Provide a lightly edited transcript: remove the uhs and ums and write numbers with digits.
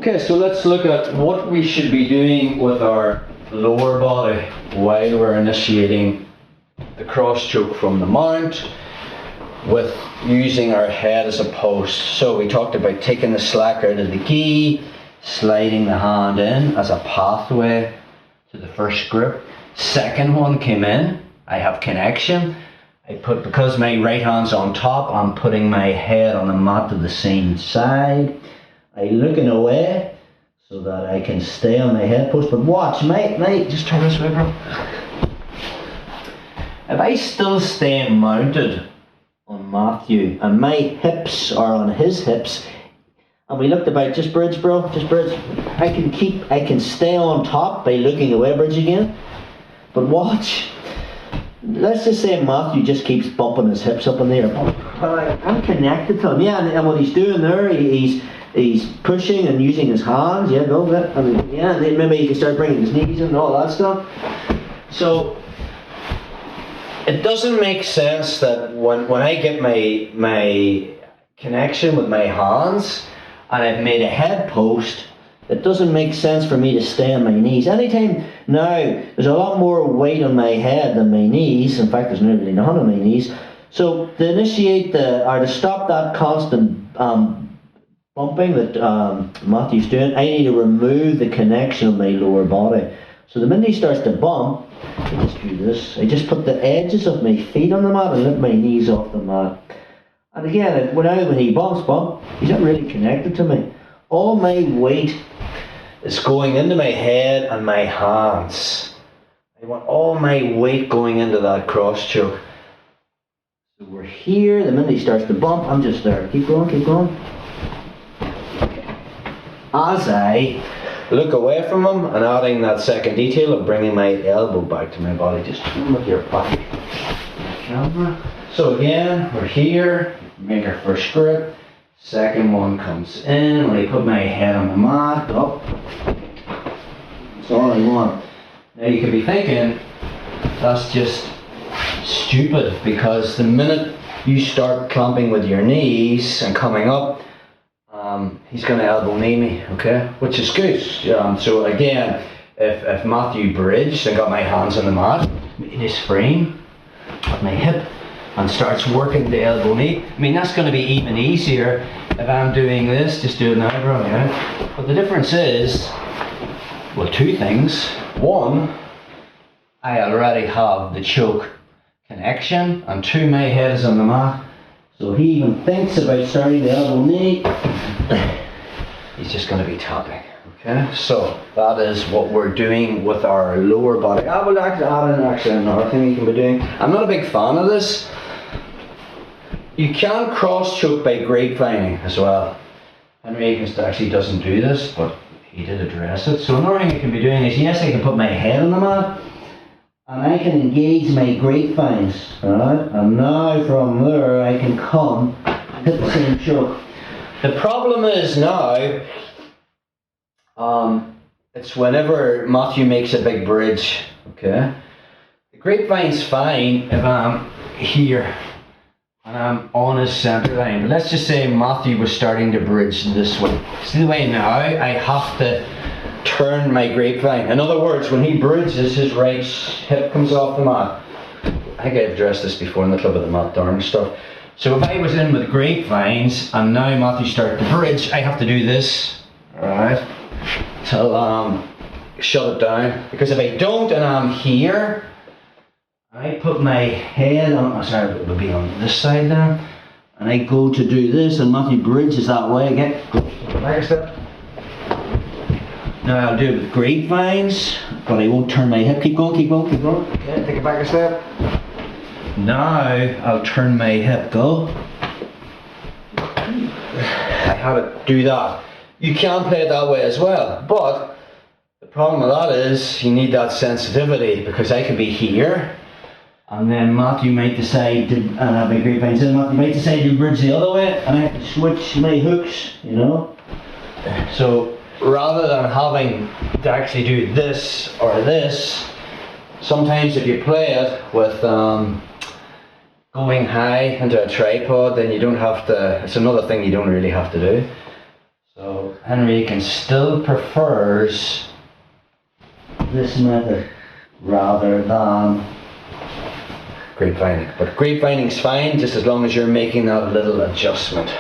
Okay, so let's look at what we should be doing with our lower body while we're initiating the cross choke from the mount with using our head as a post. So we talked about taking the slack out of the gi, sliding the hand in as a pathway to the first grip. Second one came in, I have connection. Because my right hand's on top, I'm putting my head on the mat to the same side. I'm looking away so that I can stay on my head post. But watch, mate, just turn this way, bro. If I still stay mounted on Matthew and my hips are on his hips, and we looked about, just bridge, bro, just bridge. I can stay on top by looking away, bridge again. But watch. Let's just say Matthew just keeps bumping his hips up in the air. I'm connected to him, yeah, and what he's doing there, he's pushing and using his hands, yeah, go with it. I mean, yeah, and then maybe he can start bringing his knees in and all that stuff. So, it doesn't make sense that when I get my connection with my hands, and I've made a head post, it doesn't make sense for me to stay on my knees. Anytime now, there's a lot more weight on my head than my knees. In fact, there's nearly none on my knees. So to initiate or to stop that constant bumping that Matthew's doing, I need to remove the connection of my lower body. So the minute he starts to bump, I just do this. I just put the edges of my feet on the mat and lift my knees off the mat. And again, when he bumps, he's not really connected to me. All my weight is going into my head and my hands. I want all my weight going into that cross choke. So we're here, the minute he starts to bump, I'm just there. Keep going. As I look away from him and adding that second detail of bringing my elbow back to my body, just turn with your back to the camera. So again, we're here, make our first grip. Second one comes in, when I put my head on the mat, up. That's all I want. Now you could be thinking, that's just stupid, because the minute you start clamping with your knees and coming up, he's going to elbow knee me, okay? Which is good. So again, if Matthew bridged and got my hands on the mat, in his frame, at my hip, and starts working the elbow knee, I mean, that's going to be even easier if I'm doing this. Just do it now, bro, yeah? But the difference is, well, two things. One, I already have the choke connection, and two, my head is on the mat. So he even thinks about starting the elbow knee, he's just going to be tapping. Okay, so that is what we're doing with our lower body. I will actually another thing you can be doing. I'm not a big fan of this. You can cross choke by grapevining as well. Henry actually doesn't do this, but he did address it. So another thing you can be doing is, yes, I can put my head on the mat, and I can engage my grapevines, alright? And now from there I can come and hit the same choke. The problem is now, it's whenever Matthew makes a big bridge, okay? The grapevine's fine if I'm here and I'm on his centre line. But let's just say Matthew was starting to bridge this way. See the way now, I have to turn my grapevine. In other words, when he bridges, his right hip comes off the mat. I think I've addressed this before in the club of the mat darn stuff. So if I was in with grapevines and now Matthew started to bridge, I have to do this, alright? Till shut it down, because if I don't and I'm here, I put my head on, sorry, it would be on this side now, and I go to do this and Matthew bridges that way again. Back a step. Now I'll do it with grapevines, but I won't turn my hip. Keep going. Okay, take it back a step. Now I'll turn my hip, go. I had to do that. You can play it that way as well, but the problem with that is you need that sensitivity, because I can be here and then Matthew might decide to, and I have my grapevines in, Matthew might decide to bridge the other way and I have to switch my hooks, you know. So rather than having to actually do this or this, sometimes if you play it with going high into a tripod, then you don't have to, it's another thing you don't really have to do. So Henrique still prefers this method rather than grapevining. But grapevining's fine just as long as you're making that little adjustment.